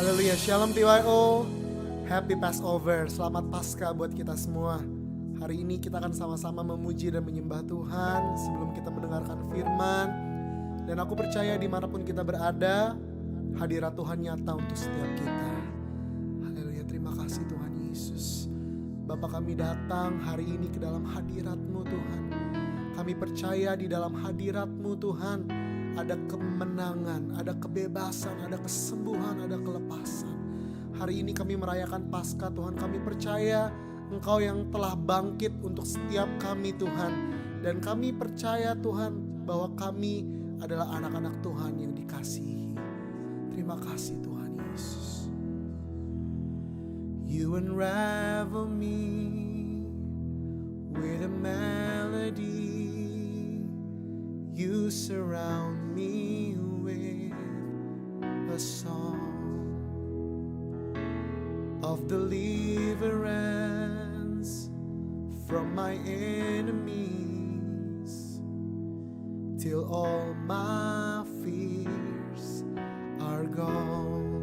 Haleluya, Shalom TYO. Happy Passover, selamat Paskah buat kita semua. Hari ini kita akan sama-sama memuji dan menyembah Tuhan sebelum kita mendengarkan firman. Dan aku percaya dimanapun kita berada, hadirat Tuhan nyata untuk setiap kita. Haleluya, terima kasih Tuhan Yesus. Bapa, kami datang hari ini ke dalam hadirat-Mu Tuhan. Kami percaya di dalam hadirat-Mu Tuhan ada kemenangan, ada kebebasan, ada kesembuhan, ada kelepasan. Hari ini kami merayakan Paskah Tuhan. Kami percaya Engkau yang telah bangkit untuk setiap kami Tuhan. Dan kami percaya Tuhan bahwa kami adalah anak-anak Tuhan yang dikasihi. Terima kasih Tuhan Yesus. You unravel me with a melody. You surround me with a song of deliverance from my enemies, till all my fears are gone.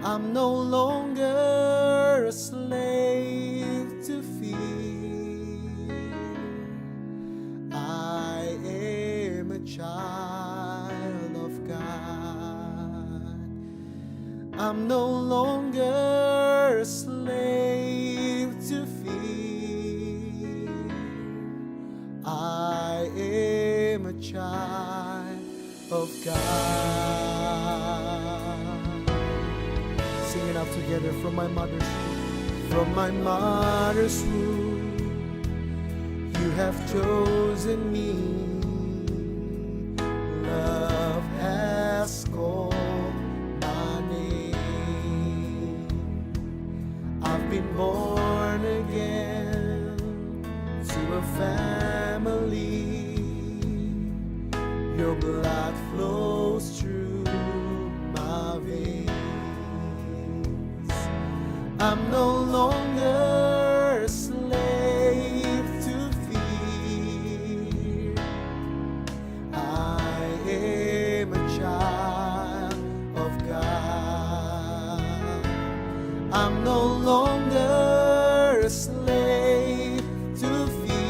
I'm no longer a slave to fear. I am a child of God. I'm no longer a slave to fear. I am a child of God. Sing it out together. From my mother's womb, from my mother's womb, you have chosen me. Love has called my name. I've been born again to a family. Your blood flows through my veins. I'm no longer a slave to fear. I am a child of God. I'm no longer a slave to fear.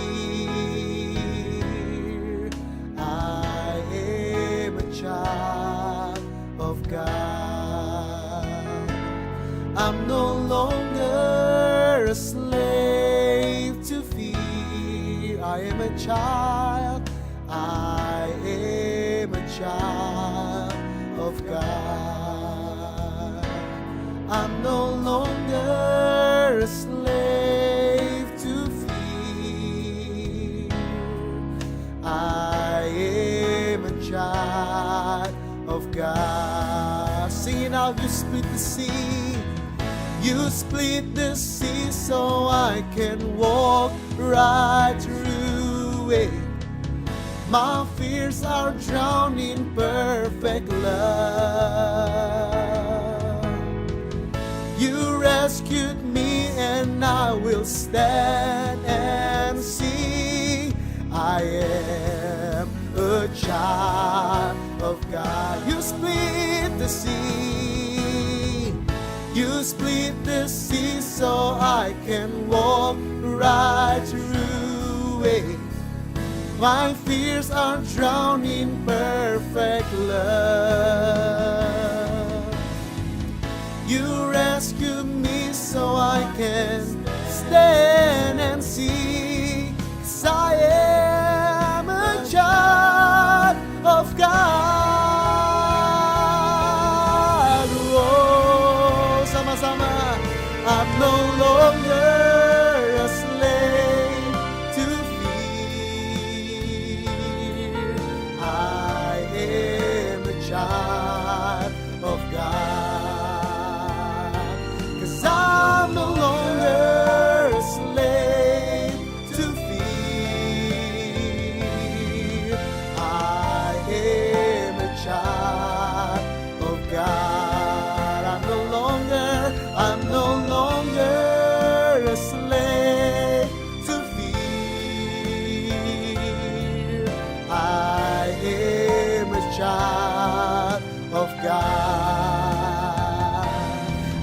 I am a child of God. I'm no longer a slave to fear. I am a child. I am a child of God. I'm no longer a slave to fear. I am a child of God. Sing it out. You split the sea. You split the sea so I can walk right through it. My fears are drowned in perfect love. You rescued me and I will stand and see. I am a child of God. You split the sea. You split the sea so I can walk right through it. My fears are drowned in perfect love. You rescue me so I can stand and see. 'Cause I am a child of God. I'm no longer a slave to fear. I am a child of God. 'Cause I'm no longer a slave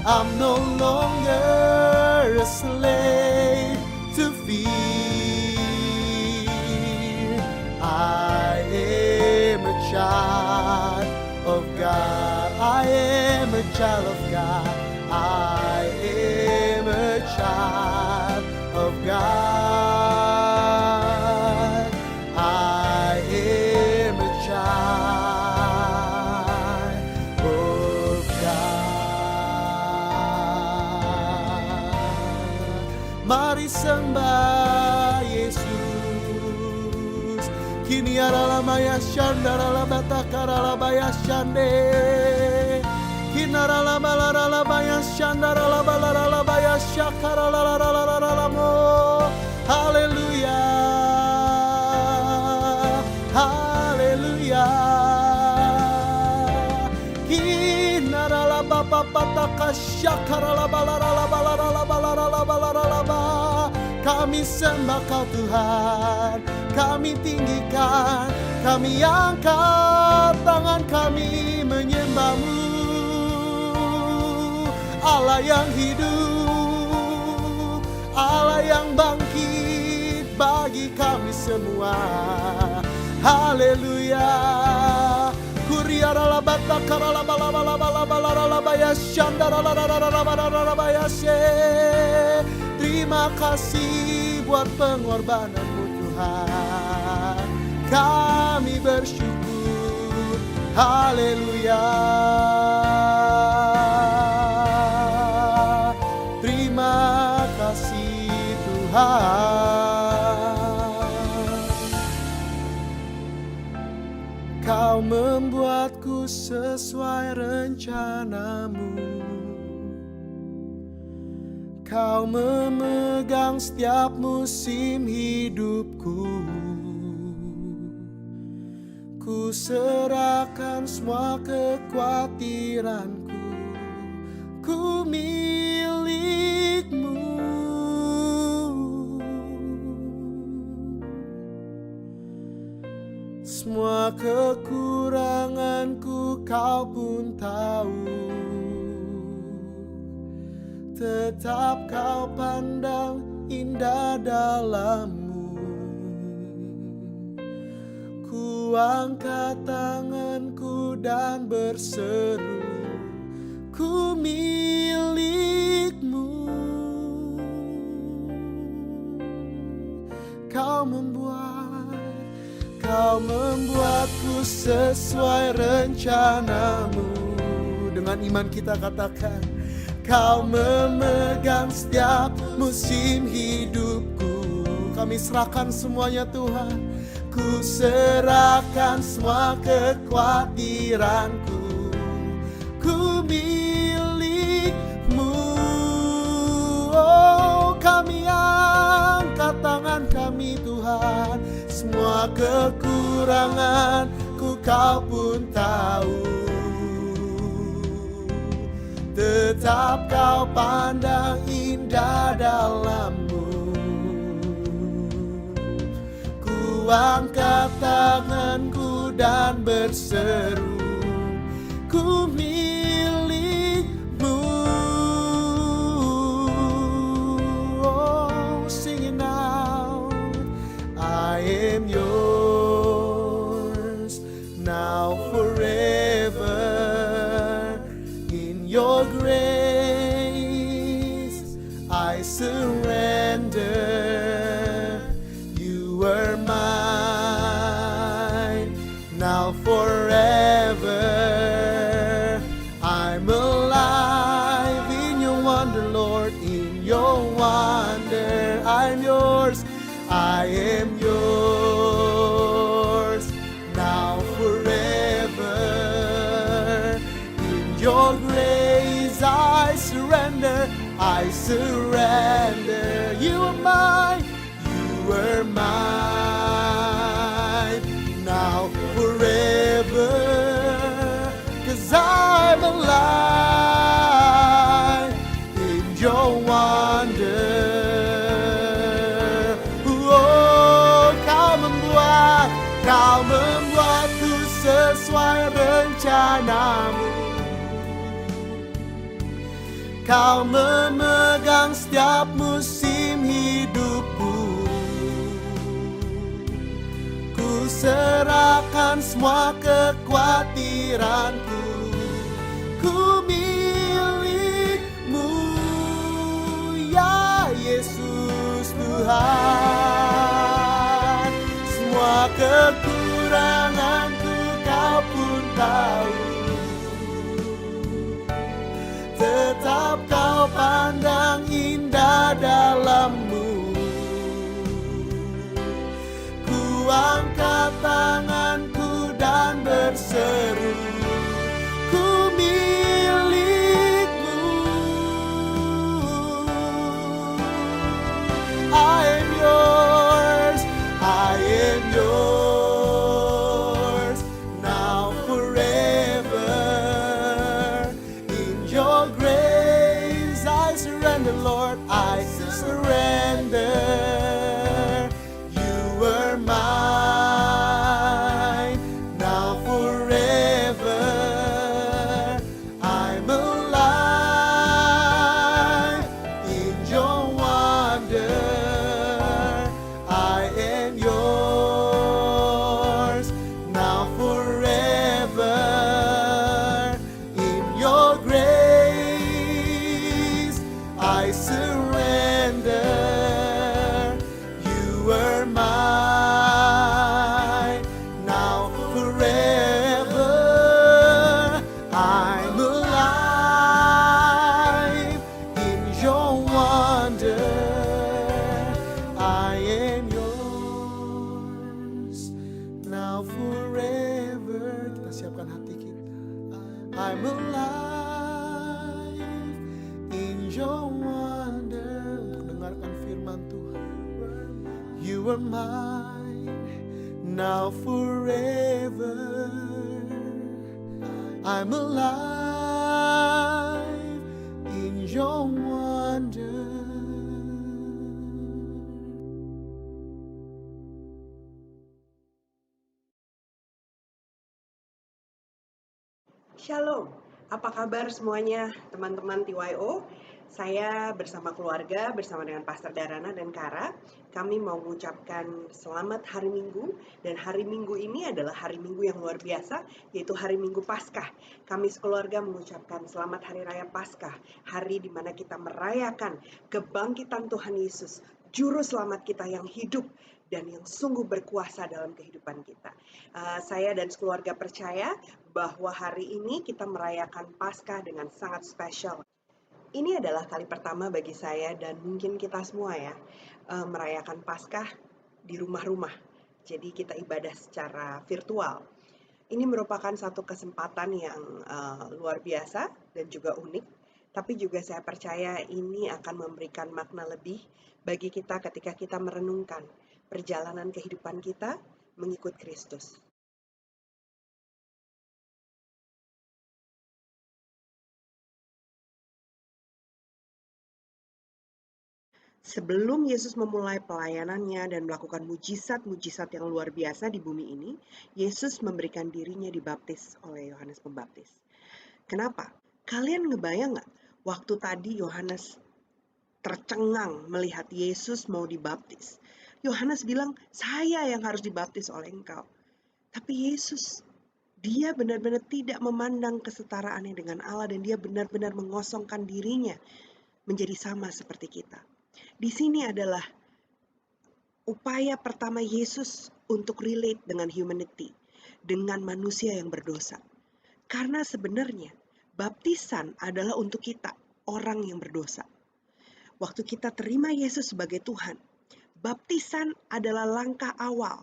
I'm no longer a slave to fear. I am a child of God. I am a child of God. I am a child of God. I am a child of God. Mari sembah Yesus. Kini arala maya shandara la batakara la baya shande. Kinara la balara la baya shandara la balara la baya shakara la la la la la la mo. Hallelujah. Hallelujah. Kinara la baba pataka shakara la balara la balara la balara la balara la ba. Kami sembah Kau Tuhan, kami tinggikan, kami angkat tangan kami menyembah-Mu. Allah yang hidup, Allah yang bangkit bagi kami semua. Haleluya. Kuriara la bata karala bala bala bala bala la baya shandara la la la la la baya she. Terima kasih buat pengorbanan-Mu Tuhan. Kami bersyukur. Haleluya. Terima kasih Tuhan. Kau membuatku sesuai rencana-Mu. Kau memegang setiap musim hidupku. Ku serahkan semua kekhawatiranku. Ku milik-Mu. Semua kekuranganku Kau pun tahu. Tetap Kau pandang indah dalam-Mu. Ku angkat tanganku dan berseru, ku milik-Mu. Kau membuatku sesuai rencana-Mu. Dengan iman kita katakan, Kau memegang setiap musim hidupku. Kami serahkan semuanya Tuhan. Ku serahkan semua kekhawatiranku. Ku milik-Mu. Oh, kami angkat tangan kami Tuhan. Semua kekuranganku Kau pun tahu. Tetap Kau pandang indah dalam-Mu. Ku angkat tanganku dan berseru, ku milik-Mu. Oh, sing it now. I am yours now forever. Your grace I surrender. You are mine now forever. I'm alive in your wonder, Lord, in your wonder. I'm yours, I am yours now forever. In your grace I surrender, I surrender. You are mine, you are mine now forever. 'Cause I'm alive in your wonder. Oh, kau membuatku sesuai rencana-Mu. Kau memegang setiap musim hidupku. Ku serahkan semua kekhawatiranku. Ku milikmu, ya Yesus Tuhan. Semua kekuranganku Kau pun tahu. Tetap Kau pandang indah dalammu. Ku angkat tanganku dan berseru, ku milikmu. I am yours, I am yours, now forever. In your grace I surrender, Lord, I surrender. You were mine, now forever. I'm alive in your wonder. I am yours, now forever. In your grace I surrender. You were mine, now forever. I'm alive in your wonder. I am yours, now forever. Kita siapkan hati kita. I'm alive in your wonder. Untuk dengarkan firman Tuhan. You are mine, now forever. I'm alive in your wonder. Shalom, apa kabar semuanya teman-teman TYO? Saya bersama keluarga, bersama dengan Pastor Dharana dan Kara, kami mau mengucapkan selamat hari Minggu. Dan hari Minggu ini adalah hari Minggu yang luar biasa, yaitu hari Minggu Paskah. Kami sekeluarga mengucapkan selamat Hari Raya Paskah, hari di mana kita merayakan kebangkitan Tuhan Yesus, Juru Selamat kita yang hidup dan yang sungguh berkuasa dalam kehidupan kita. Saya dan sekeluarga percaya bahwa hari ini kita merayakan Paskah dengan sangat spesial. Ini adalah kali pertama bagi saya dan mungkin kita semua ya, merayakan Paskah di rumah-rumah. Jadi kita ibadah secara virtual. Ini merupakan satu kesempatan yang luar biasa dan juga unik. Tapi juga saya percaya ini akan memberikan makna lebih bagi kita ketika kita merenungkan perjalanan kehidupan kita mengikut Kristus. Sebelum Yesus memulai pelayanannya dan melakukan mujizat-mujizat yang luar biasa di bumi ini, Yesus memberikan dirinya dibaptis oleh Yohanes Pembaptis. Kenapa? Kalian ngebayang nggak? Waktu tadi Yohanes tercengang melihat Yesus mau dibaptis. Yohanes bilang, saya yang harus dibaptis oleh engkau. Tapi Yesus, dia benar-benar tidak memandang kesetaraannya dengan Allah dan dia benar-benar mengosongkan dirinya menjadi sama seperti kita. Di sini adalah upaya pertama Yesus untuk relate dengan humanity, dengan manusia yang berdosa. Karena sebenarnya baptisan adalah untuk kita, orang yang berdosa. Waktu kita terima Yesus sebagai Tuhan, baptisan adalah langkah awal.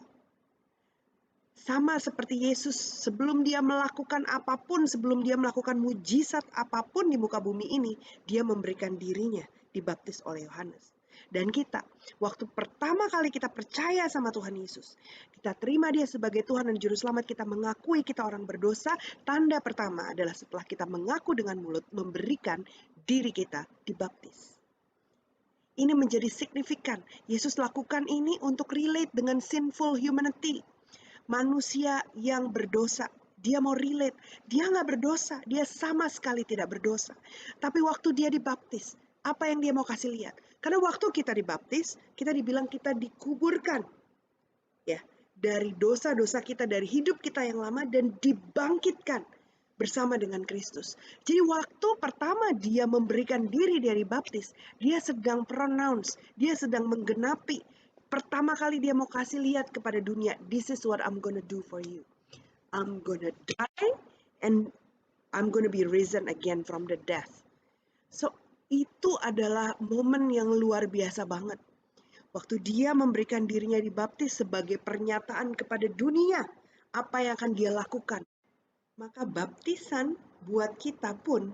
Sama seperti Yesus sebelum dia melakukan apapun, sebelum dia melakukan mujizat apapun di muka bumi ini, dia memberikan dirinya dibaptis oleh Yohanes. Dan kita, waktu pertama kali kita percaya sama Tuhan Yesus, kita terima dia sebagai Tuhan dan Juru Selamat, kita mengakui kita orang berdosa, tanda pertama adalah setelah kita mengaku dengan mulut, memberikan diri kita dibaptis. Ini menjadi signifikan. Yesus lakukan ini untuk relate dengan sinful humanity. Manusia yang berdosa, Dia mau relate. Dia nggak berdosa. Dia sama sekali tidak berdosa. Tapi waktu dia dibaptis, apa yang dia mau kasih lihat? Karena waktu kita dibaptis, kita dibilang kita dikuburkan. Ya, dari dosa-dosa kita, dari hidup kita yang lama, dan dibangkitkan bersama dengan Kristus. Jadi waktu pertama dia memberikan diri dari baptis, dia sedang pronounce, dia sedang menggenapi. Pertama kali dia mau kasih lihat kepada dunia, this is what I'm gonna do for you. I'm gonna die and I'm gonna be risen again from the death. So itu adalah momen yang luar biasa banget. Waktu dia memberikan dirinya dibaptis sebagai pernyataan kepada dunia apa yang akan dia lakukan. Maka baptisan buat kita pun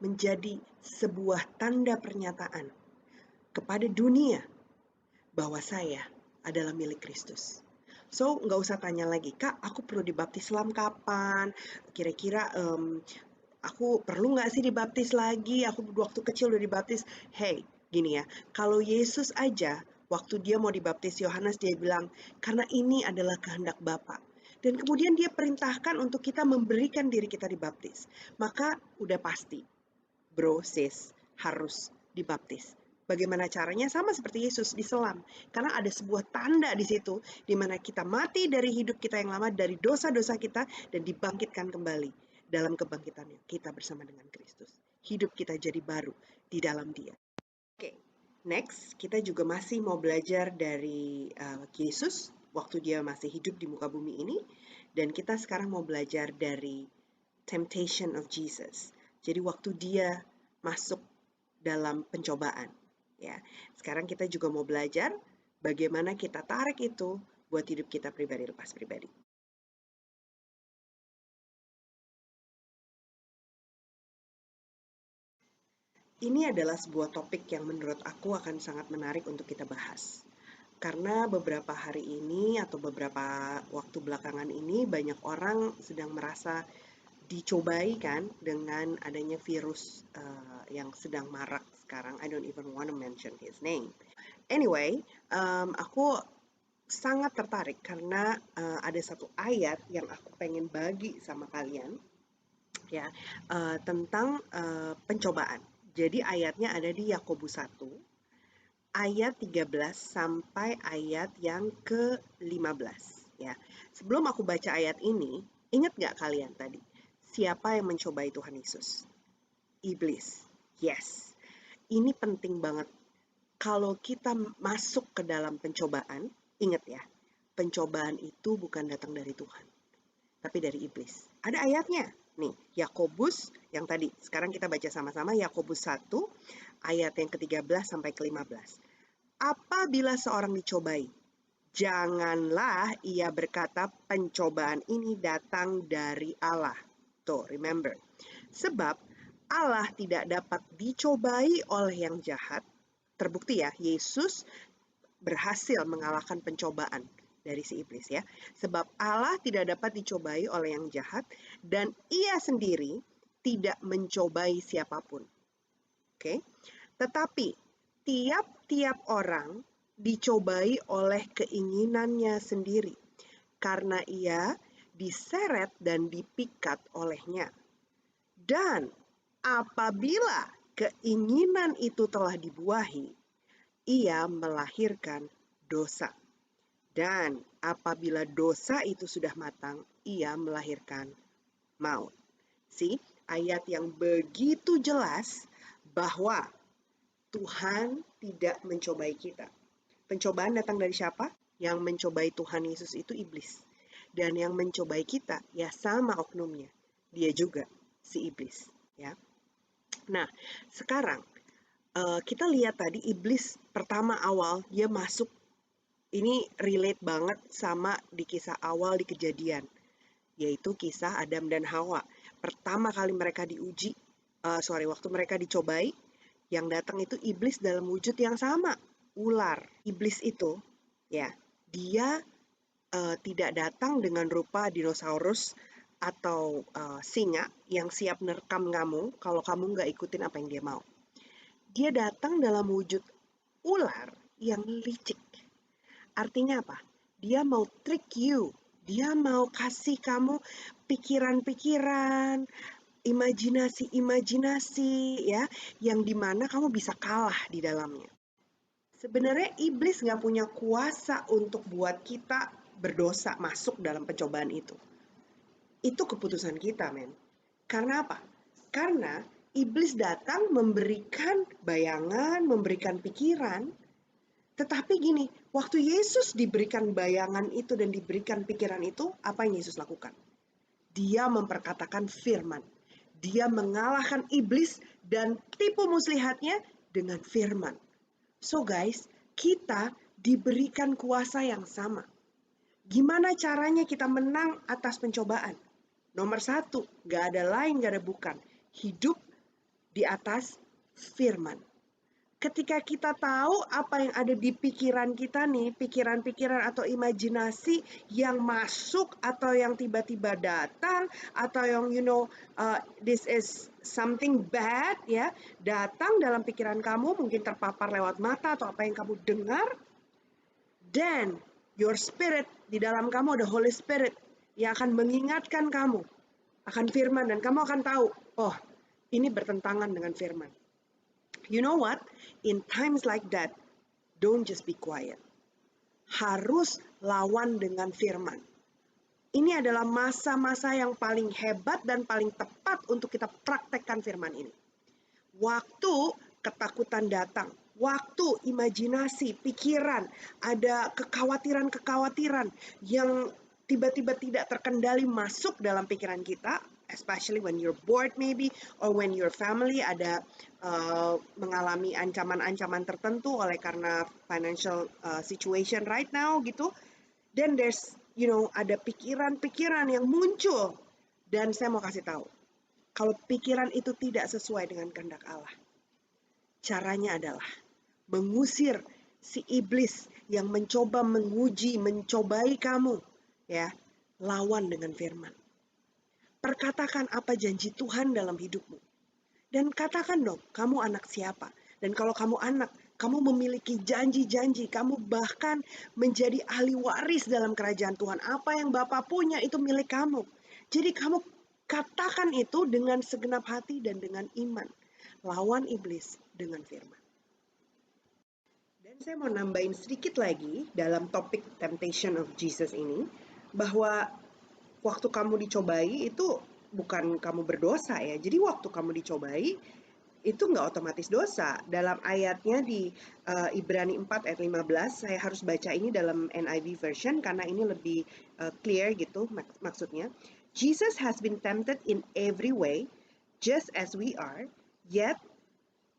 menjadi sebuah tanda pernyataan kepada dunia bahwa saya adalah milik Kristus. So, nggak usah tanya lagi, Kak, aku perlu dibaptis Islam kapan? Kira-kira aku perlu nggak sih dibaptis lagi? Aku waktu kecil udah dibaptis. Hey, gini ya, kalau Yesus aja, waktu dia mau dibaptis Yohanes, dia bilang, karena ini adalah kehendak Bapa. Dan kemudian dia perintahkan untuk kita memberikan diri kita dibaptis. Maka udah pasti, bro, sis, harus dibaptis. Bagaimana caranya? Sama seperti Yesus diselam. Karena ada sebuah tanda di situ, di mana kita mati dari hidup kita yang lama, dari dosa-dosa kita, dan dibangkitkan kembali. Dalam kebangkitannya, kita bersama dengan Kristus. Hidup kita jadi baru di dalam Dia. Oke, next, kita juga masih mau belajar dari Yesus, waktu Dia masih hidup di muka bumi ini. Dan kita sekarang mau belajar dari temptation of Jesus. Jadi waktu Dia masuk dalam pencobaan. Ya, sekarang kita juga mau belajar bagaimana kita tarik itu buat hidup kita pribadi lepas pribadi. Ini adalah sebuah topik yang menurut aku akan sangat menarik untuk kita bahas. Karena beberapa hari ini atau beberapa waktu belakangan ini banyak orang sedang merasa dicobai kan dengan adanya virus yang sedang marak sekarang. I don't even want to mention his name. Anyway, aku sangat tertarik karena ada satu ayat yang aku pengen bagi sama kalian ya tentang pencobaan. Jadi ayatnya ada di Yakobus 1 ayat 13 sampai ayat yang ke-15 ya. Sebelum aku baca ayat ini, ingat gak kalian tadi? Siapa yang mencobai Tuhan Yesus? Iblis. Yes. Ini penting banget. Kalau kita masuk ke dalam pencobaan, ingat ya, pencobaan itu bukan datang dari Tuhan, tapi dari iblis. Ada ayatnya. Nih, Yakobus yang tadi. Sekarang kita baca sama-sama Yakobus 1 ayat yang ke-13 sampai ke-15. Apabila seorang dicobai, janganlah ia berkata pencobaan ini datang dari Allah. Tuh, remember. Sebab Allah tidak dapat dicobai oleh yang jahat. Terbukti ya, Yesus berhasil mengalahkan pencobaan dari si iblis ya. Sebab Allah tidak dapat dicobai oleh yang jahat dan ia sendiri tidak mencobai siapapun. Oke. Tetapi tiap-tiap orang dicobai oleh keinginannya sendiri karena ia diseret dan dipikat olehnya. Dan apabila keinginan itu telah dibuahi, ia melahirkan dosa. Dan apabila dosa itu sudah matang, ia melahirkan maut. See, ayat yang begitu jelas bahwa Tuhan tidak mencobai kita. Pencobaan datang dari siapa? Yang mencobai Tuhan Yesus itu iblis. Dan yang mencobai kita ya sama oknumnya. Dia juga si iblis. Ya. Nah, sekarang kita lihat tadi iblis pertama awal dia masuk, ini relate banget sama di kisah awal di Kejadian, yaitu kisah Adam dan Hawa. Pertama kali mereka diuji, waktu mereka dicobai, yang datang itu iblis dalam wujud yang sama, ular. Iblis itu, ya, dia tidak datang dengan rupa dinosaurus atau singa yang siap nerekam kamu kalau kamu nggak ikutin apa yang dia mau. Dia datang dalam wujud ular yang licik. Artinya apa? Dia mau trick you. Dia mau kasih kamu pikiran-pikiran, imajinasi-imajinasi ya, yang dimana kamu bisa kalah di dalamnya. Sebenarnya iblis nggak punya kuasa untuk buat kita berdosa masuk dalam pencobaan itu. Itu keputusan kita, men. Karena apa? Karena iblis datang memberikan bayangan, memberikan pikiran, tetapi gini, waktu Yesus diberikan bayangan itu dan diberikan pikiran itu, apa yang Yesus lakukan? Dia memperkatakan firman. Dia mengalahkan iblis dan tipu muslihatnya dengan firman. So guys, kita diberikan kuasa yang sama. Gimana caranya kita menang atas pencobaan? Nomor satu, gak ada lain, gak ada bukan. Hidup di atas firman. Ketika kita tahu apa yang ada di pikiran kita nih, pikiran-pikiran atau imajinasi yang masuk atau yang tiba-tiba datang atau yang this is something bad ya, datang dalam pikiran kamu, mungkin terpapar lewat mata atau apa yang kamu dengar, dan your spirit, di dalam kamu ada Holy Spirit yang akan mengingatkan kamu akan firman dan kamu akan tahu, oh, ini bertentangan dengan firman. You know what? In times like that, don't just be quiet. Harus lawan dengan firman. Ini adalah masa-masa yang paling hebat dan paling tepat untuk kita praktekkan firman ini. Waktu ketakutan datang, waktu imajinasi, pikiran, ada kekhawatiran-kekhawatiran yang tiba-tiba tidak terkendali masuk dalam pikiran kita, especially when you're bored maybe, or when your family ada mengalami ancaman-ancaman tertentu oleh karena financial situation right now gitu. Then there's ada pikiran-pikiran yang muncul, dan saya mau kasih tahu, kalau pikiran itu tidak sesuai dengan kehendak Allah, caranya adalah mengusir si iblis yang mencoba menguji, mencobai kamu, ya, lawan dengan firman. Perkatakan apa janji Tuhan dalam hidupmu. Dan katakan dong, kamu anak siapa? Dan kalau kamu anak, kamu memiliki janji-janji, kamu bahkan menjadi ahli waris dalam kerajaan Tuhan. Apa yang Bapa punya itu milik kamu. Jadi kamu katakan itu dengan segenap hati dan dengan iman. Lawan iblis dengan firman. Dan saya mau nambahin sedikit lagi dalam topik temptation of Jesus ini, bahwa waktu kamu dicobai itu bukan kamu berdosa ya. Jadi waktu kamu dicobai itu nggak otomatis dosa. Dalam ayatnya di Ibrani 4 ayat 15, saya harus baca ini dalam NIV version karena ini lebih clear gitu maksudnya. Jesus has been tempted in every way, just as we are, yet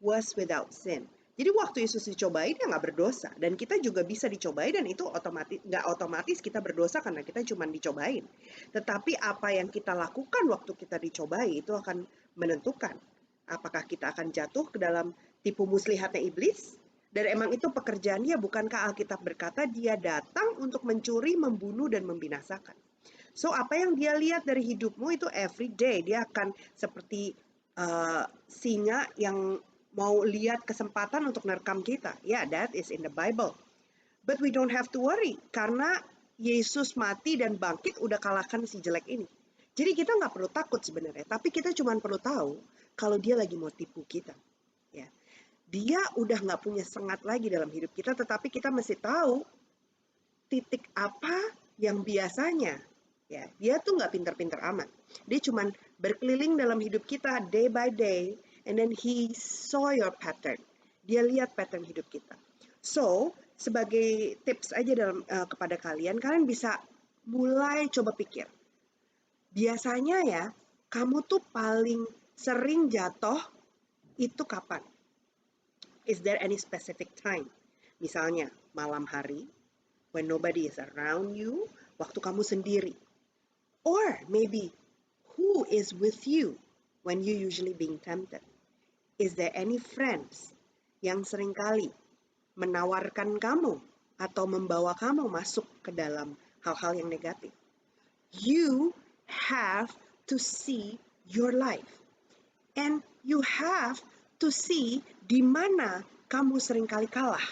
was without sin. Jadi waktu Yesus dicobai, dia nggak berdosa. Dan kita juga bisa dicobai, dan itu nggak otomatis kita berdosa karena kita cuma dicobain. Tetapi apa yang kita lakukan waktu kita dicobai, itu akan menentukan apakah kita akan jatuh ke dalam tipu muslihatnya iblis. Dan emang itu pekerjaannya, bukankah Alkitab berkata dia datang untuk mencuri, membunuh, dan membinasakan. So apa yang dia lihat dari hidupmu itu every day, dia akan seperti singa yang mau lihat kesempatan untuk merekam kita. Yeah, that is in the Bible. But we don't have to worry, karena Yesus mati dan bangkit udah kalahkan si jelek ini. Jadi kita nggak perlu takut sebenarnya, tapi kita cuma perlu tahu kalau dia lagi mau tipu kita. Ya, dia udah nggak punya sengat lagi dalam hidup kita, tetapi kita mesti tahu titik apa yang biasanya. Ya, dia tuh nggak pinter-pinter amat. Dia cuma berkeliling dalam hidup kita day by day, and then he saw your pattern. Dia lihat pattern hidup kita. So, sebagai tips aja dalam kepada kalian bisa mulai coba pikir. Biasanya ya, kamu tuh paling sering jatuh itu kapan? Is there any specific time? Misalnya malam hari, when nobody is around you, waktu kamu sendiri. Or maybe who is with you when you usually being tempted? Is there any friends yang seringkali menawarkan kamu atau membawa kamu masuk ke dalam hal-hal yang negatif? You have to see your life. And you have to see di mana kamu seringkali kalah.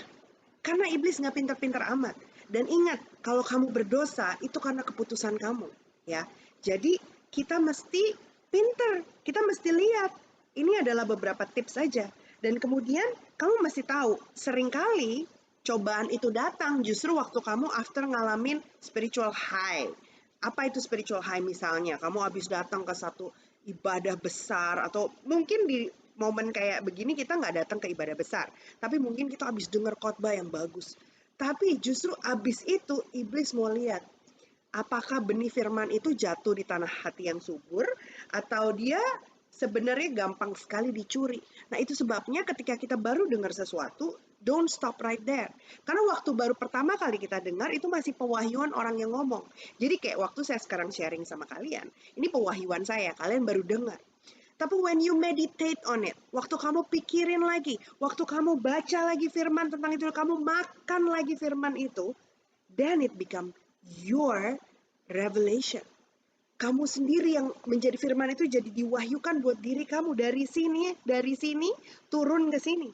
Karena iblis nggak pintar-pintar amat. Dan ingat, Kalau kamu berdosa, itu karena keputusan kamu, ya. Jadi kita mesti pinter, kita mesti lihat. Ini adalah beberapa tips saja. Dan kemudian kamu mesti tahu, seringkali cobaan itu datang justru waktu kamu after ngalamin spiritual high. Apa itu spiritual high misalnya? Kamu habis datang ke satu ibadah besar, atau mungkin di momen kayak begini kita nggak datang ke ibadah besar, tapi mungkin kita habis dengar khotbah yang bagus. Tapi justru habis itu iblis mau lihat apakah benih firman itu jatuh di tanah hati yang subur atau dia sebenarnya gampang sekali dicuri. Nah, itu sebabnya ketika kita baru dengar sesuatu, don't stop right there. Karena waktu baru pertama kali kita dengar itu masih pewahyuan orang yang ngomong. Jadi kayak waktu saya sekarang sharing sama kalian, ini pewahyuan saya, kalian baru dengar. Tapi when you meditate on it, waktu kamu pikirin lagi, waktu kamu baca lagi firman tentang itu, kamu makan lagi firman itu, then it become your revelation. Kamu sendiri yang menjadi firman itu jadi diwahyukan buat diri kamu dari sini turun ke sini.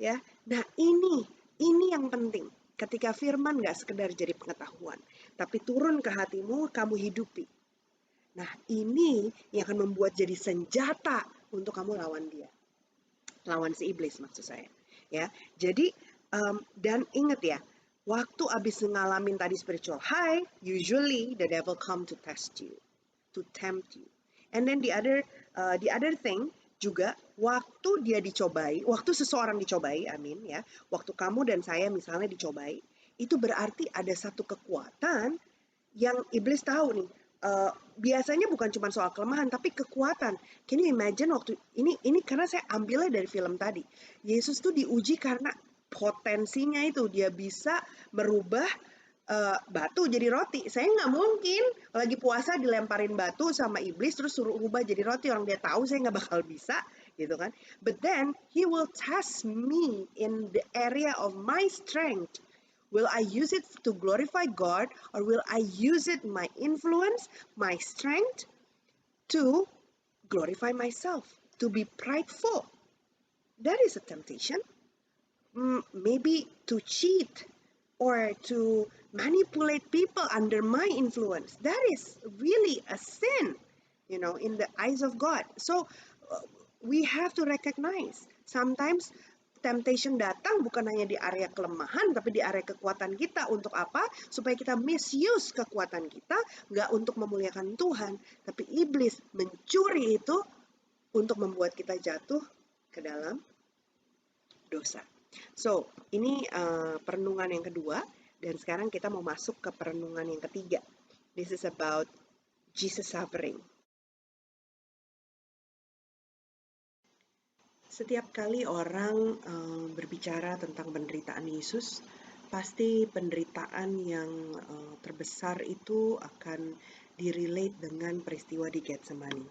Ya, nah ini yang penting. Ketika firman gak sekedar jadi pengetahuan, tapi turun ke hatimu, kamu hidupi. Nah, ini yang akan membuat jadi senjata untuk kamu lawan dia. Lawan si iblis maksud saya. Ya, jadi dan ingat ya, waktu abis ngalamin tadi spiritual high, usually the devil come to test you, to tempt you. And then the other thing juga, waktu dia dicobai, waktu seseorang dicobai, amin ya, waktu kamu dan saya misalnya dicobai, itu berarti ada satu kekuatan yang iblis tahu nih. Biasanya bukan cuma soal kelemahan, tapi kekuatan. Can you imagine waktu ini karena saya ambilnya dari film tadi. Yesus tuh diuji karena potensinya itu dia bisa merubah batu jadi roti. Saya nggak mungkin lagi puasa dilemparin batu sama iblis terus suruh ubah jadi roti, orang dia tahu saya nggak bakal bisa gitu kan. But then he will test me in the area of my strength. Will I use it to glorify God, or will I use it my influence, my strength to glorify myself, to be prideful? That is a temptation. Maybe to cheat or to manipulate people under my influence. That is really a sin, in the eyes of God. So we have to recognize sometimes temptation datang bukan hanya di area kelemahan, tapi di area kekuatan kita. Untuk apa? Supaya kita misuse kekuatan kita, nggak untuk memuliakan Tuhan, tapi iblis mencuri itu untuk membuat kita jatuh ke dalam dosa. So, ini perenungan yang kedua, dan sekarang kita mau masuk ke perenungan yang ketiga. This is about Jesus suffering. Setiap kali orang berbicara tentang penderitaan Yesus, pasti penderitaan yang terbesar itu akan direlate dengan peristiwa di Getsemani.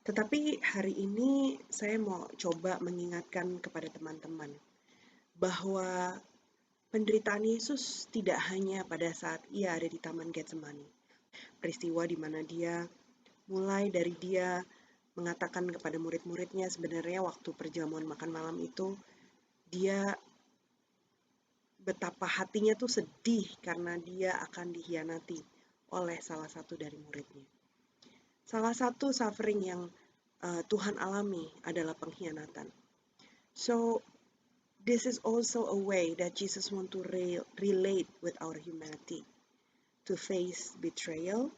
Tetapi hari ini saya mau coba mengingatkan kepada teman-teman bahwa penderitaan Yesus tidak hanya pada saat ia ada di Taman Getsemani. Peristiwa di mana dia mulai dari dia mengatakan kepada murid-muridnya, sebenarnya waktu perjamuan makan malam itu dia betapa hatinya tuh sedih karena dia akan dikhianati oleh salah satu dari muridnya. Salah satu suffering yang Tuhan alami adalah pengkhianatan. So this is also a way that Jesus want to relate with our humanity, to face betrayal.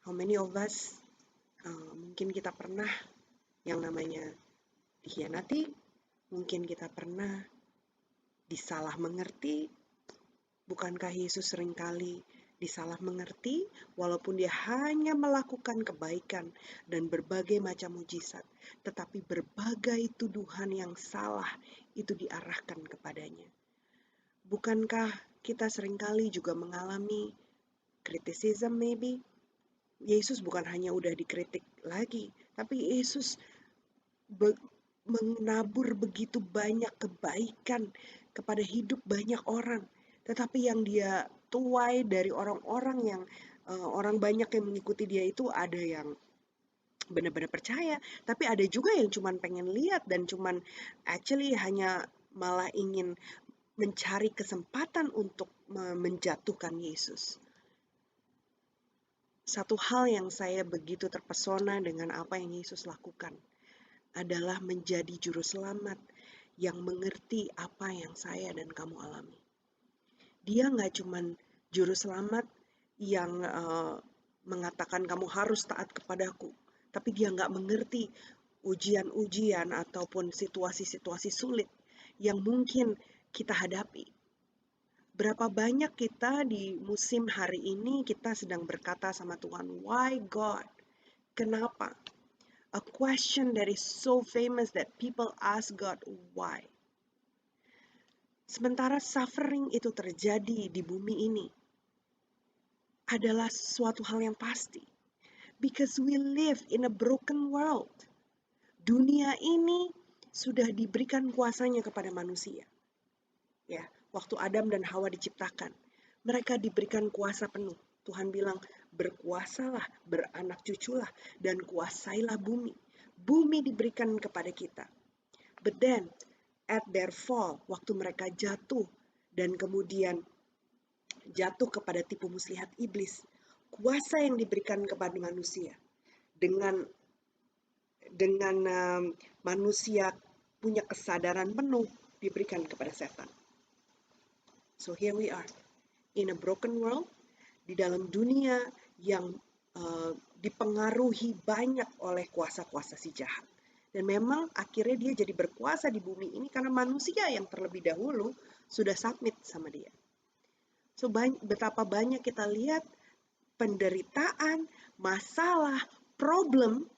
How many of us mungkin kita pernah yang namanya dikhianati, mungkin kita pernah disalah mengerti. Bukankah Yesus seringkali disalah mengerti walaupun dia hanya melakukan kebaikan dan berbagai macam mujizat, tetapi berbagai tuduhan yang salah itu diarahkan kepadanya. Bukankah kita seringkali juga mengalami criticism maybe? Yesus bukan hanya udah dikritik lagi, tapi Yesus menabur begitu banyak kebaikan kepada hidup banyak orang. Tetapi yang dia tuai dari orang-orang yang orang banyak yang mengikuti dia itu ada yang benar-benar percaya, tapi ada juga yang cuman pengen lihat dan cuman actually hanya malah ingin mencari kesempatan untuk menjatuhkan Yesus. Satu hal yang saya begitu terpesona dengan apa yang Yesus lakukan adalah menjadi juru selamat yang mengerti apa yang saya dan kamu alami. Dia nggak cuman juru selamat yang mengatakan kamu harus taat kepadaku, tapi dia nggak mengerti ujian-ujian ataupun situasi-situasi sulit yang mungkin kita hadapi. Berapa banyak kita di musim hari ini kita sedang berkata sama Tuhan, why God? Kenapa? A question that is so famous that people ask God, why? Sementara suffering itu terjadi di bumi ini adalah suatu hal yang pasti. Because we live in a broken world. Dunia ini sudah diberikan kuasanya kepada manusia. Ya, waktu Adam dan Hawa diciptakan, mereka diberikan kuasa penuh. Tuhan bilang, berkuasalah, beranak cuculah, dan kuasailah bumi. Bumi diberikan kepada kita. But then, at their fall, waktu mereka jatuh, dan kemudian jatuh kepada tipu muslihat iblis, kuasa yang diberikan kepada manusia dengan manusia punya kesadaran penuh diberikan kepada setan. So here we are in a broken world, di dalam dunia yang dipengaruhi banyak oleh kuasa-kuasa si jahat. Dan memang akhirnya dia jadi berkuasa di bumi ini karena manusia yang terlebih dahulu sudah submit sama dia. So betapa banyak kita lihat penderitaan, masalah, problem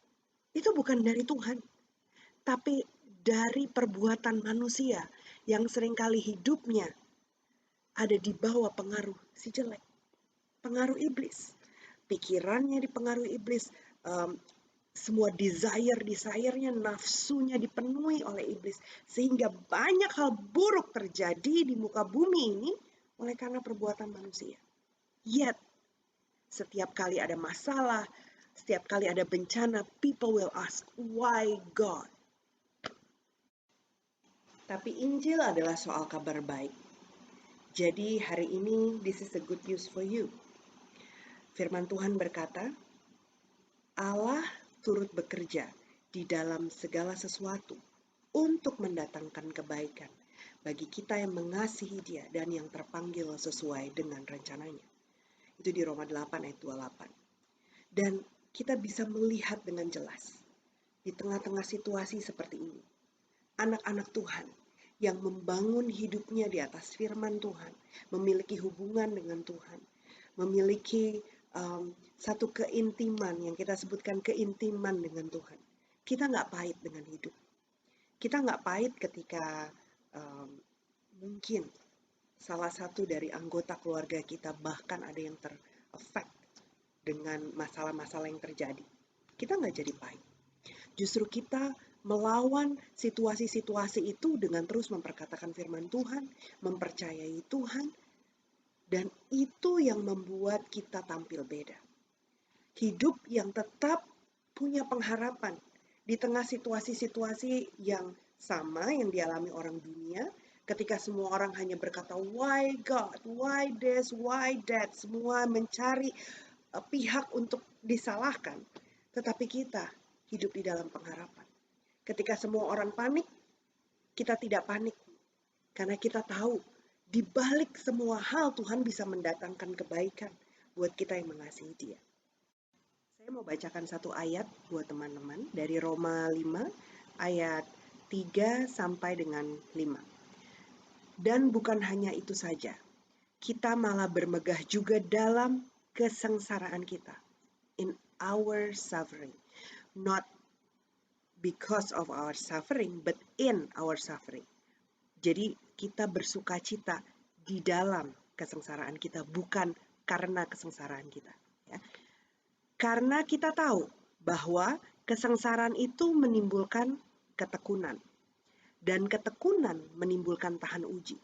itu bukan dari Tuhan, tapi dari perbuatan manusia yang seringkali hidupnya ada di bawah pengaruh si jelek, pengaruh iblis. Pikirannya dipengaruhi iblis, semua desire-nya, nafsunya dipenuhi oleh iblis. Sehingga banyak hal buruk terjadi di muka bumi ini oleh karena perbuatan manusia. Yet, setiap kali ada masalah, setiap kali ada bencana, people will ask, why God? Tapi Injil adalah soal kabar baik. Jadi hari ini, this is the good news for you. Firman Tuhan berkata, Allah turut bekerja di dalam segala sesuatu untuk mendatangkan kebaikan bagi kita yang mengasihi Dia dan yang terpanggil sesuai dengan rencananya. Itu di Roma 8 ayat 28. Dan kita bisa melihat dengan jelas di tengah-tengah situasi seperti ini, anak-anak Tuhan yang membangun hidupnya di atas firman Tuhan, memiliki hubungan dengan Tuhan, memiliki satu keintiman yang kita sebutkan keintiman dengan Tuhan. Kita nggak pahit dengan hidup. Kita nggak pahit ketika mungkin salah satu dari anggota keluarga kita bahkan ada yang terefek dengan masalah-masalah yang terjadi. Kita nggak jadi pahit. Justru kita melawan situasi-situasi itu dengan terus memperkatakan firman Tuhan, mempercayai Tuhan, dan itu yang membuat kita tampil beda. Hidup yang tetap punya pengharapan di tengah situasi-situasi yang sama yang dialami orang dunia, ketika semua orang hanya berkata, why God, why this, why that, semua mencari pihak untuk disalahkan. Tetapi kita hidup di dalam pengharapan. Ketika semua orang panik, kita tidak panik. Karena kita tahu, di balik semua hal Tuhan bisa mendatangkan kebaikan buat kita yang mengasihi Dia. Saya mau bacakan satu ayat buat teman-teman dari Roma 5 ayat 3 sampai dengan 5. Dan bukan hanya itu saja, kita malah bermegah juga dalam kesengsaraan kita. In our suffering. Not because of our suffering, but in our suffering. Jadi kita bersuka cita di dalam kesengsaraan kita, bukan karena kesengsaraan kita. Ya. Karena kita tahu bahwa kesengsaraan itu menimbulkan ketekunan. Dan ketekunan menimbulkan tahan uji.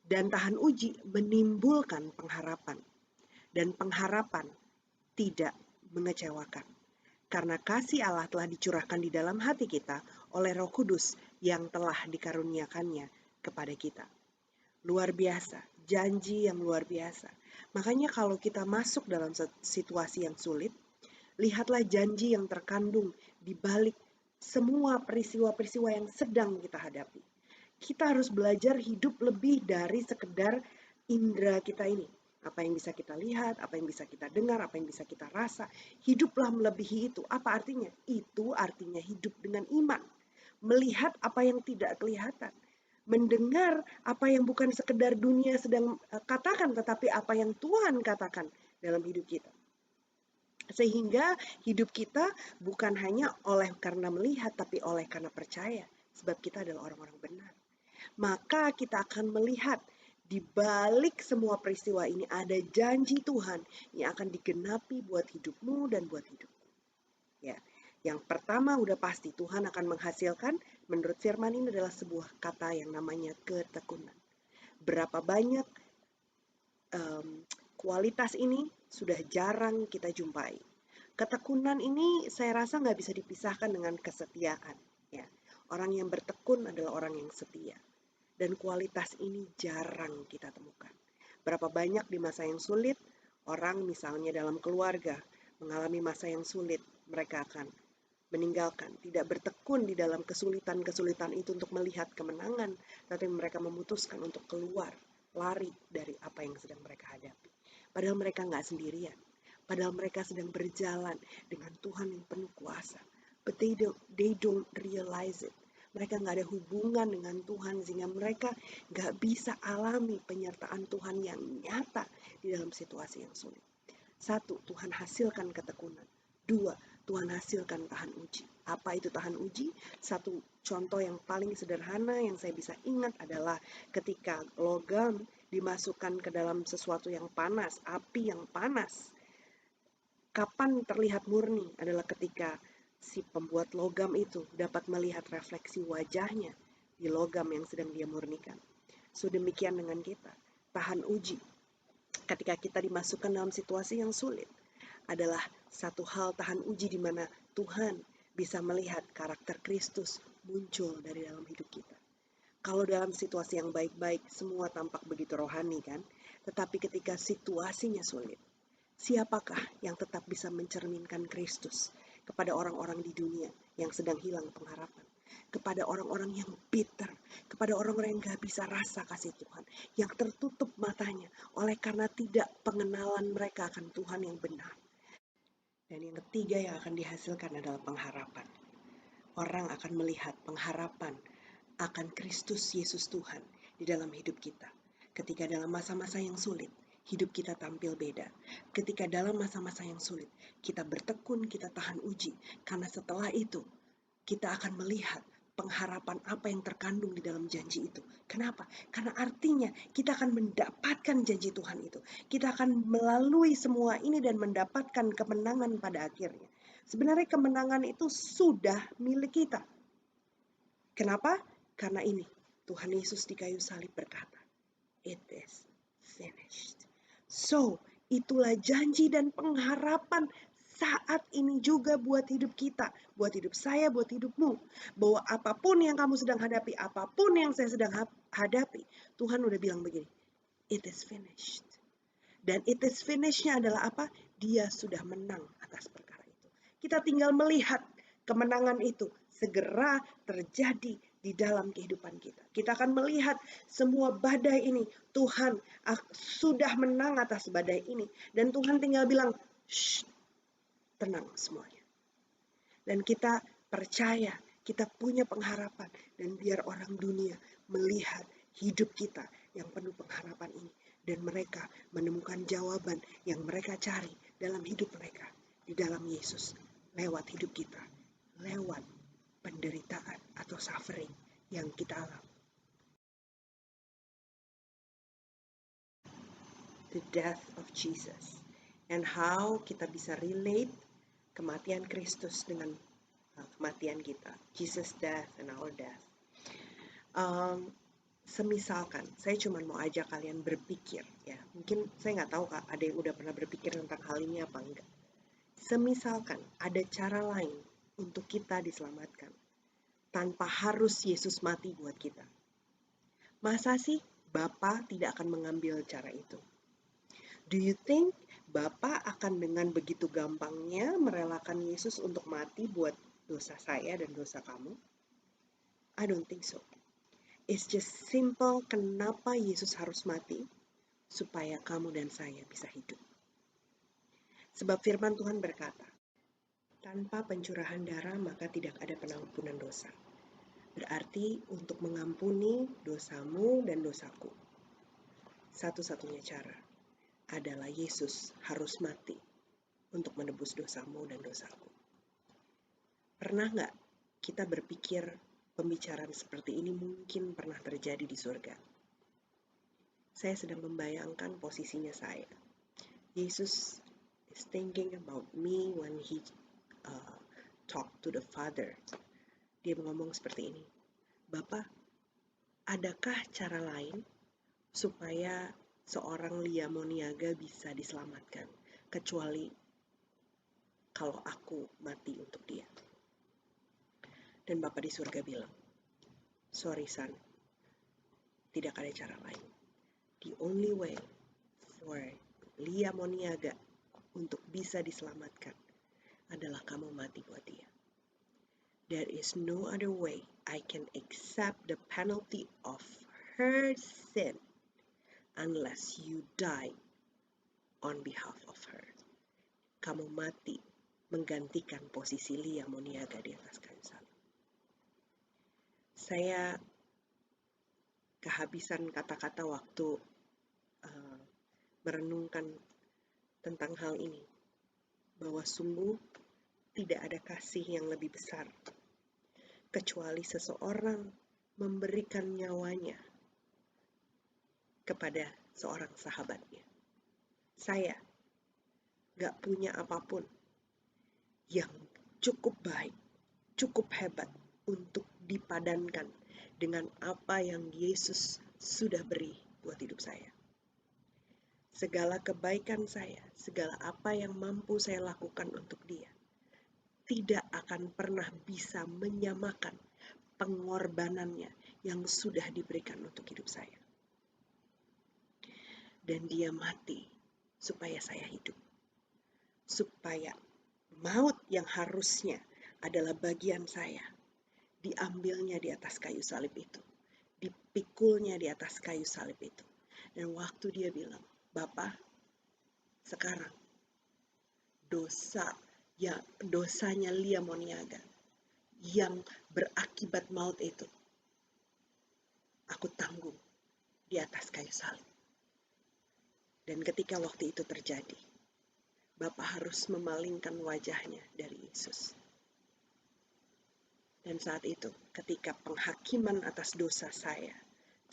Dan tahan uji menimbulkan pengharapan. Dan pengharapan tidak mengecewakan. Karena kasih Allah telah dicurahkan di dalam hati kita oleh Roh Kudus yang telah dikaruniakannya kepada kita. luar biasa, janji yang luar biasa. Makanya kalau kita masuk dalam situasi yang sulit, lihatlah janji yang terkandung di balik semua peristiwa-peristiwa yang sedang kita hadapi. Kita harus belajar hidup lebih dari sekedar indera kita ini. Apa yang bisa kita lihat, apa yang bisa kita dengar, apa yang bisa kita rasa. Hiduplah melebihi itu. Apa artinya? Itu artinya hidup dengan iman. Melihat apa yang tidak kelihatan. Mendengar apa yang bukan sekedar dunia sedang katakan, tetapi apa yang Tuhan katakan dalam hidup kita. Sehingga hidup kita bukan hanya oleh karena melihat, tapi oleh karena percaya. Sebab kita adalah orang-orang benar. Maka kita akan melihat di balik semua peristiwa ini ada janji Tuhan yang akan digenapi buat hidupmu dan buat hidupku. Ya, yang pertama udah pasti Tuhan akan menghasilkan, menurut firman ini adalah sebuah kata yang namanya ketekunan. Berapa banyak kualitas ini sudah jarang kita jumpai. Ketekunan ini saya rasa nggak bisa dipisahkan dengan kesetiaan. Ya, orang yang bertekun adalah orang yang setia. Dan kualitas ini jarang kita temukan. Berapa banyak di masa yang sulit, orang misalnya dalam keluarga mengalami masa yang sulit, mereka akan meninggalkan, tidak bertekun di dalam kesulitan-kesulitan itu untuk melihat kemenangan, tapi mereka memutuskan untuk keluar, lari dari apa yang sedang mereka hadapi. Padahal mereka nggak sendirian, padahal mereka sedang berjalan dengan Tuhan yang penuh kuasa. But they don't realize it. Mereka nggak ada hubungan dengan Tuhan sehingga mereka nggak bisa alami penyertaan Tuhan yang nyata di dalam situasi yang sulit. Satu, Tuhan hasilkan ketekunan. Dua, Tuhan hasilkan tahan uji. Apa itu tahan uji? Satu contoh yang paling sederhana yang saya bisa ingat adalah ketika logam dimasukkan ke dalam sesuatu yang panas, api yang panas. Kapan terlihat murni adalah ketika si pembuat logam itu dapat melihat refleksi wajahnya di logam yang sedang dia murnikan. So demikian dengan kita, tahan uji. Ketika kita dimasukkan dalam situasi yang sulit, adalah satu hal tahan uji di mana Tuhan bisa melihat karakter Kristus muncul dari dalam hidup kita. Kalau dalam situasi yang baik-baik, semua tampak begitu rohani kan? Tetapi ketika situasinya sulit, siapakah yang tetap bisa mencerminkan Kristus kepada orang-orang di dunia yang sedang hilang pengharapan? Kepada orang-orang yang bitter, kepada orang-orang yang gak bisa rasa kasih Tuhan, yang tertutup matanya oleh karena tidak pengenalan mereka akan Tuhan yang benar. Dan yang ketiga yang akan dihasilkan adalah pengharapan. Orang akan melihat pengharapan akan Kristus Yesus Tuhan di dalam hidup kita. Ketika dalam masa-masa yang sulit, hidup kita tampil beda. Ketika dalam masa-masa yang sulit, kita bertekun, kita tahan uji. Karena setelah itu, kita akan melihat pengharapan apa yang terkandung di dalam janji itu. Kenapa? Karena artinya kita akan mendapatkan janji Tuhan itu. Kita akan melalui semua ini dan mendapatkan kemenangan pada akhirnya. Sebenarnya kemenangan itu sudah milik kita. Kenapa? Karena ini, Tuhan Yesus di kayu salib berkata, "It is finished." So, itulah janji dan pengharapan saat ini juga buat hidup kita, buat hidup saya, buat hidupmu. Bahwa apapun yang kamu sedang hadapi, apapun yang saya sedang hadapi, Tuhan udah bilang begini, "It is finished." Dan it is finished-nya adalah apa? Dia sudah menang atas perkara itu. Kita tinggal melihat kemenangan itu segera terjadi di dalam kehidupan kita. Kita akan melihat semua badai ini. Tuhan sudah menang atas badai ini. Dan Tuhan tinggal bilang, shh, tenang semuanya. Dan kita percaya, kita punya pengharapan. Dan biar orang dunia melihat hidup kita yang penuh pengharapan ini. Dan mereka menemukan jawaban yang mereka cari dalam hidup mereka. Di dalam Yesus. Lewat hidup kita. Lewat penderitaan atau suffering yang kita alami. The death of Jesus. And how kita bisa relate kematian Kristus dengan kematian kita. Jesus' death and our death. Semisalkan, saya cuma mau ajak kalian berpikir, ya. Mungkin saya nggak tahu Kak, ada yang udah pernah berpikir tentang hal ini apa enggak. Semisalkan ada cara lain untuk kita diselamatkan, tanpa harus Yesus mati buat kita. Masa sih Bapa tidak akan mengambil cara itu. Do you think Bapa akan dengan begitu gampangnya merelakan Yesus untuk mati buat dosa saya dan dosa kamu? I don't think so. It's just simple kenapa Yesus harus mati supaya kamu dan saya bisa hidup. Sebab firman Tuhan berkata, tanpa pencurahan darah maka tidak ada pengampunan dosa. Berarti untuk mengampuni dosamu dan dosaku, satu-satunya cara adalah Yesus harus mati untuk menebus dosamu dan dosaku. Pernah nggak kita berpikir pembicaraan seperti ini mungkin pernah terjadi di surga? Saya sedang membayangkan posisinya saya. Yesus is thinking about me when he talk to the Father. Dia ngomong seperti ini, Bapak, adakah cara lain supaya seorang Lia Moniaga bisa diselamatkan, kecuali kalau aku mati untuk dia? Dan Bapak di surga bilang, sorry son, tidak ada cara lain. The only way for Lia Moniaga untuk bisa diselamatkan adalah kamu mati buat dia. There is no other way I can accept the penalty of her sin unless you die on behalf of her. Kamu mati menggantikan posisi Lia Moniaga di atas kayu salib. Saya kehabisan kata-kata waktu merenungkan tentang hal ini, bahwa sungguh tidak ada kasih yang lebih besar kecuali seseorang memberikan nyawanya kepada seorang sahabatnya. Saya gak punya apapun yang cukup baik, cukup hebat untuk dipadankan dengan apa yang Yesus sudah beri buat hidup saya. Segala kebaikan saya, segala apa yang mampu saya lakukan untuk dia, tidak akan pernah bisa menyamakan pengorbanannya yang sudah diberikan untuk hidup saya. Dan dia mati supaya saya hidup. Supaya maut yang harusnya adalah bagian saya, diambilnya di atas kayu salib itu. Dipikulnya di atas kayu salib itu. Dan waktu dia bilang, Bapak, sekarang dosanya Lia Moniaga yang berakibat maut itu, aku tanggung di atas kayu salib. Dan ketika waktu itu terjadi, Bapak harus memalingkan wajahnya dari Yesus. Dan saat itu, ketika penghakiman atas dosa saya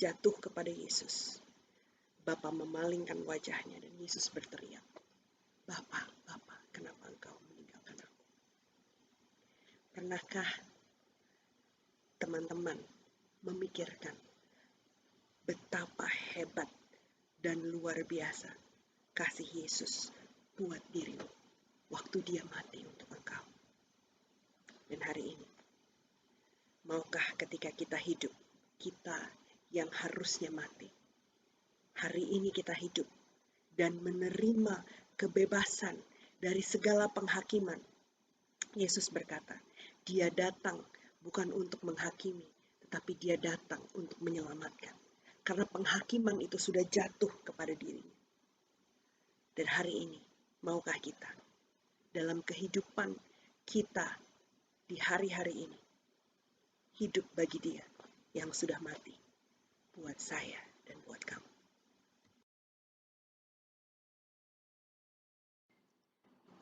jatuh kepada Yesus, Bapak memalingkan wajahnya dan Yesus berteriak, Bapak, kenapa engkau meninggalkan aku? Pernahkah teman-teman memikirkan betapa hebat dan luar biasa kasih Yesus buat dirimu waktu dia mati untuk engkau? Dan hari ini, maukah ketika kita hidup, kita yang harusnya mati, hari ini kita hidup dan menerima kebebasan dari segala penghakiman? Yesus berkata, dia datang bukan untuk menghakimi, tetapi dia datang untuk menyelamatkan. Karena penghakiman itu sudah jatuh kepada dirinya. Dan hari ini, maukah kita dalam kehidupan kita di hari-hari ini hidup bagi dia yang sudah mati buat saya dan buat kamu?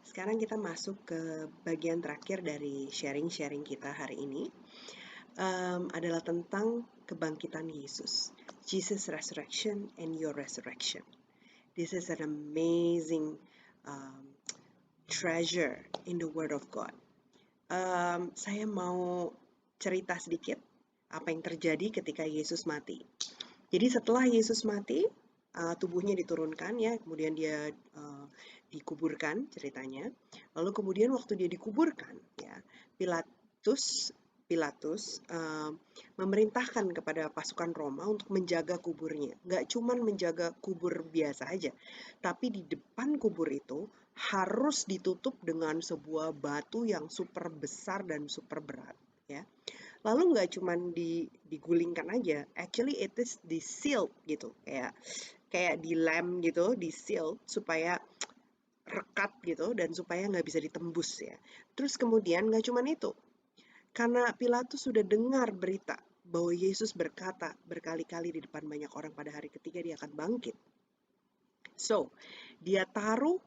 Sekarang kita masuk ke bagian terakhir dari sharing-sharing kita hari ini. Adalah tentang kebangkitan Yesus. Jesus' resurrection and your resurrection. This is an amazing treasure in the Word of God. Saya mau cerita sedikit apa yang terjadi ketika Yesus mati. Jadi setelah Yesus mati, tubuhnya diturunkan ya, kemudian dia dikuburkan ceritanya. Lalu kemudian waktu dia dikuburkan ya, Pilatus Pilatus memerintahkan kepada pasukan Roma untuk menjaga kuburnya. Nggak cuman menjaga kubur biasa aja, tapi di depan kubur itu harus ditutup dengan sebuah batu yang super besar dan super berat. Ya, lalu nggak cuman digulingkan aja, actually it is di sealed gitu, kayak di lem gitu, di sealed supaya rekat gitu dan supaya nggak bisa ditembus ya. Terus kemudian nggak cuman itu, karena Pilatus sudah dengar berita bahwa Yesus berkata berkali-kali di depan banyak orang pada hari ketiga dia akan bangkit. So, dia taruh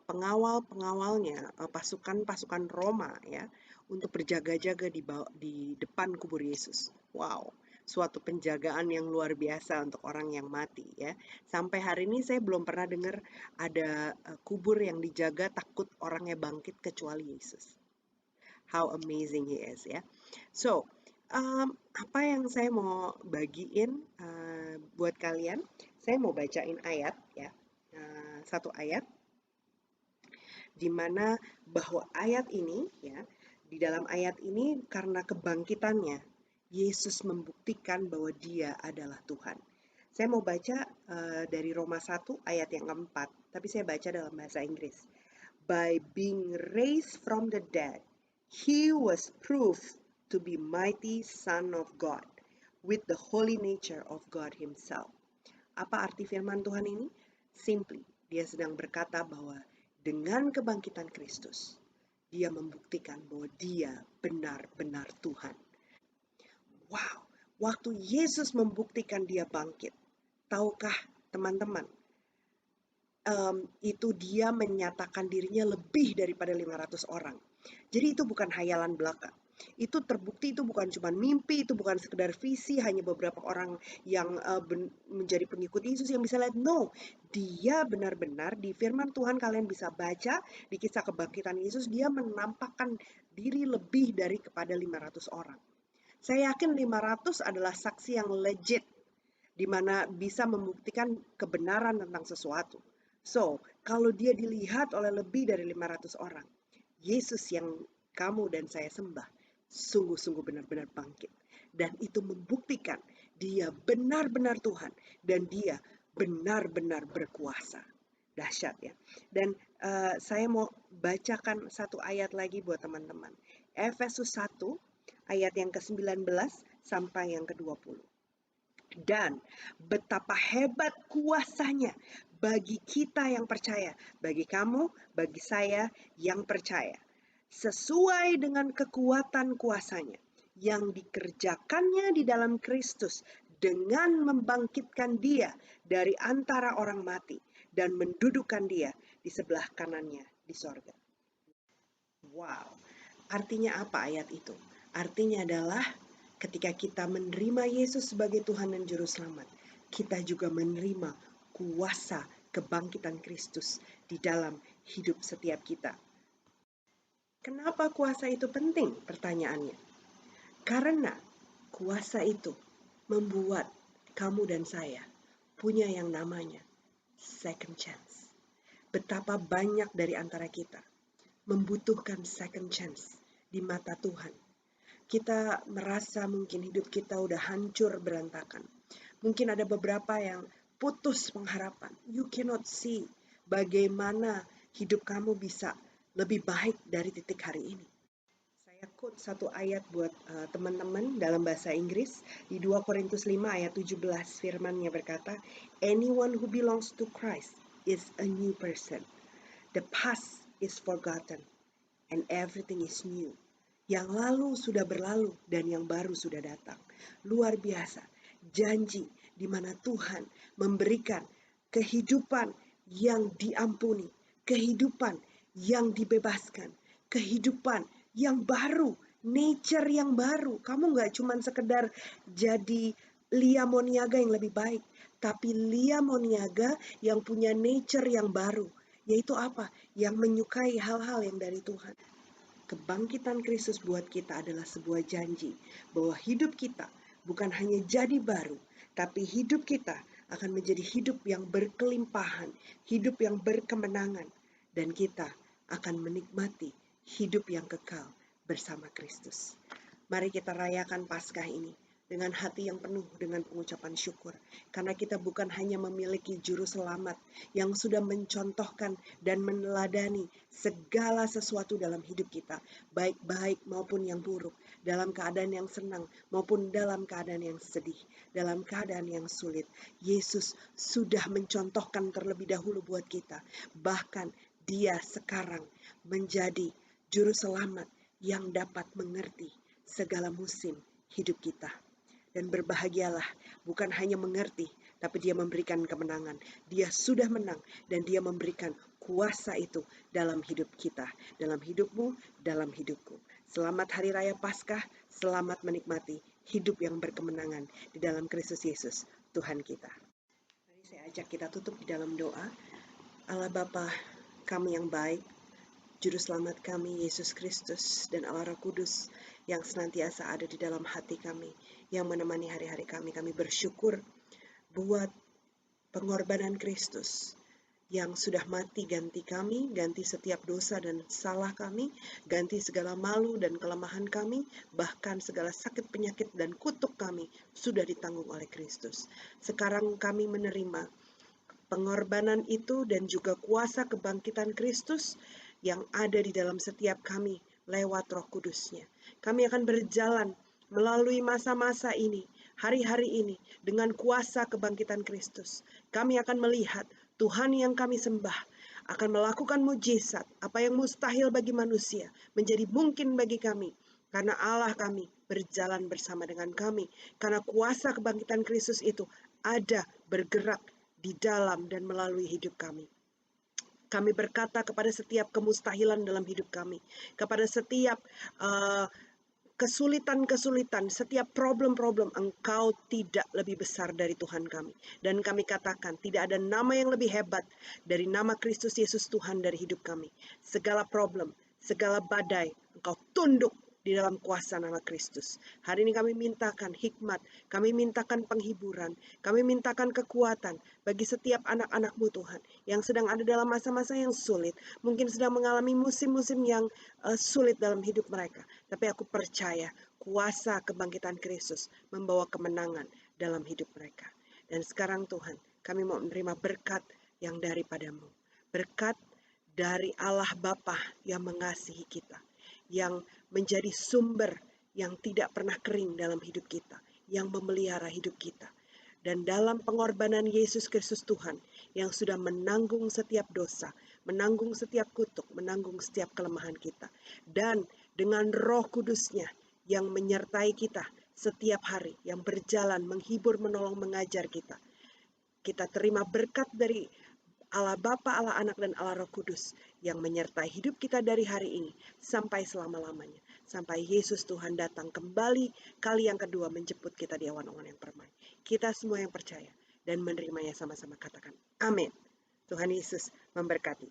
pengawal-pengawalnya, pasukan-pasukan Roma ya, untuk berjaga-jaga di depan kubur Yesus. Wow, suatu penjagaan yang luar biasa untuk orang yang mati ya. Sampai hari ini saya belum pernah dengar ada kubur yang dijaga takut orangnya bangkit kecuali Yesus. How amazing he is ya. So, apa yang saya mau bagiin buat kalian, saya mau bacain ayat ya, satu ayat di mana bahwa ayat ini ya, di dalam ayat ini karena kebangkitannya Yesus membuktikan bahwa dia adalah Tuhan. Saya mau baca dari Roma 1 ayat yang keempat, tapi saya baca dalam bahasa Inggris. By being raised from the dead, he was proved to be mighty Son of God, with the holy nature of God himself. Apa arti firman Tuhan ini? Simply, dia sedang berkata bahwa dengan kebangkitan Kristus, dia membuktikan bahwa dia benar-benar Tuhan. Wow, waktu Yesus membuktikan dia bangkit, tahukah teman-teman, itu dia menyatakan dirinya lebih daripada 500 orang. Jadi itu bukan hayalan belaka. Itu terbukti, itu bukan cuma mimpi, itu bukan sekedar visi, hanya beberapa orang yang menjadi pengikut Yesus yang bisa lihat. No, dia benar-benar di firman Tuhan kalian bisa baca di kisah kebangkitan Yesus, dia menampakkan diri lebih dari kepada 500 orang. Saya yakin 500 adalah saksi yang legit, di mana bisa membuktikan kebenaran tentang sesuatu. So, kalau dia dilihat oleh lebih dari 500 orang, Yesus yang kamu dan saya sembah, sungguh-sungguh benar-benar bangkit. Dan itu membuktikan dia benar-benar Tuhan, dan dia benar-benar berkuasa. Dahsyat ya. Dan saya mau bacakan satu ayat lagi buat teman-teman. Efesus 1, ayat yang ke-19 sampai yang ke-20. Dan betapa hebat kuasanya bagi kita yang percaya, bagi kamu, bagi saya yang percaya, sesuai dengan kekuatan kuasanya yang dikerjakannya di dalam Kristus dengan membangkitkan dia dari antara orang mati dan mendudukkan dia di sebelah kanannya di sorga. Wow, artinya apa ayat itu? Artinya adalah ketika kita menerima Yesus sebagai Tuhan dan Juru Selamat, kita juga menerima kuasa kebangkitan Kristus di dalam hidup setiap kita. Kenapa kuasa itu penting? Pertanyaannya. Karena kuasa itu membuat kamu dan saya punya yang namanya second chance. Betapa banyak dari antara kita membutuhkan second chance di mata Tuhan. Kita merasa mungkin hidup kita udah hancur berantakan. Mungkin ada beberapa yang putus pengharapan. You cannot see bagaimana hidup kamu bisa lebih baik dari titik hari ini. Saya quote satu ayat buat teman-teman dalam bahasa Inggris. Di 2 Korintus 5 ayat 17 firman-Nya berkata, anyone who belongs to Christ is a new person. The past is forgotten and everything is new. Yang lalu sudah berlalu dan yang baru sudah datang. Luar biasa. Janji di mana Tuhan memberikan kehidupan yang diampuni, kehidupan yang dibebaskan, kehidupan yang baru, nature yang baru. Kamu gak cuma sekedar jadi Lia Moniaga yang lebih baik, tapi Lia Moniaga yang punya nature yang baru. Yaitu apa? Yang menyukai hal-hal yang dari Tuhan. Kebangkitan Kristus buat kita adalah sebuah janji bahwa hidup kita bukan hanya jadi baru, tapi hidup kita akan menjadi hidup yang berkelimpahan, hidup yang berkemenangan, dan kita akan menikmati hidup yang kekal bersama Kristus. Mari kita rayakan Paskah ini dengan hati yang penuh dengan pengucapan syukur. Karena kita bukan hanya memiliki juru selamat yang sudah mencontohkan dan meneladani segala sesuatu dalam hidup kita, baik-baik maupun yang buruk, dalam keadaan yang senang maupun dalam keadaan yang sedih, dalam keadaan yang sulit. Yesus sudah mencontohkan terlebih dahulu buat kita. Bahkan Dia sekarang menjadi juru selamat yang dapat mengerti segala musim hidup kita. Dan berbahagialah, bukan hanya mengerti, tapi Dia memberikan kemenangan. Dia sudah menang dan Dia memberikan kuasa itu dalam hidup kita, dalam hidupmu, dalam hidupku. Selamat Hari Raya Paskah, selamat menikmati hidup yang berkemenangan di dalam Kristus Yesus, Tuhan kita. Mari saya ajak kita tutup di dalam doa. Allah Bapa kami yang baik, Juru Selamat kami, Yesus Kristus, dan Allah Roh Kudus yang senantiasa ada di dalam hati kami, yang menemani hari-hari kami. Kami bersyukur buat pengorbanan Kristus yang sudah mati ganti kami, ganti setiap dosa dan salah kami, ganti segala malu dan kelemahan kami, bahkan segala sakit penyakit dan kutuk kami sudah ditanggung oleh Kristus. Sekarang kami menerima pengorbanan itu dan juga kuasa kebangkitan Kristus yang ada di dalam setiap kami lewat Roh Kudus-Nya. Kami akan berjalan melalui masa-masa ini, hari-hari ini dengan kuasa kebangkitan Kristus. Kami akan melihat Tuhan yang kami sembah akan melakukan mujizat, apa yang mustahil bagi manusia menjadi mungkin bagi kami. Karena Allah kami berjalan bersama dengan kami. Karena kuasa kebangkitan Kristus itu ada bergerak di dalam dan melalui hidup kami. Kami berkata kepada setiap kemustahilan dalam hidup kami, kepada setiap kesulitan-kesulitan, setiap problem-problem, Engkau tidak lebih besar dari Tuhan kami. Dan kami katakan, tidak ada nama yang lebih hebat dari nama Kristus Yesus Tuhan dari hidup kami. Segala problem, segala badai, Engkau tunduk di dalam kuasa nama Kristus. Hari ini kami mintakan hikmat, kami mintakan penghiburan, kami mintakan kekuatan bagi setiap anak-anak-Mu Tuhan yang sedang ada dalam masa-masa yang sulit, mungkin sedang mengalami musim-musim yang sulit dalam hidup mereka. Tapi aku percaya kuasa kebangkitan Kristus membawa kemenangan dalam hidup mereka. Dan sekarang Tuhan, kami mau menerima berkat yang daripada-Mu. Berkat dari Allah Bapa yang mengasihi kita, yang menjadi sumber yang tidak pernah kering dalam hidup kita, yang memelihara hidup kita. Dan dalam pengorbanan Yesus Kristus Tuhan yang sudah menanggung setiap dosa, menanggung setiap kutuk, menanggung setiap kelemahan kita. Dan dengan Roh Kudus-Nya yang menyertai kita setiap hari, yang berjalan, menghibur, menolong, mengajar kita. Kita terima berkat dari Allah Bapa, Allah Anak, dan Allah Roh Kudus yang menyertai hidup kita dari hari ini sampai selama-lamanya. Sampai Yesus Tuhan datang kembali kali yang kedua menjemput kita di awan-awan yang permai. Kita semua yang percaya dan menerimanya sama-sama katakan amin. Tuhan Yesus memberkati.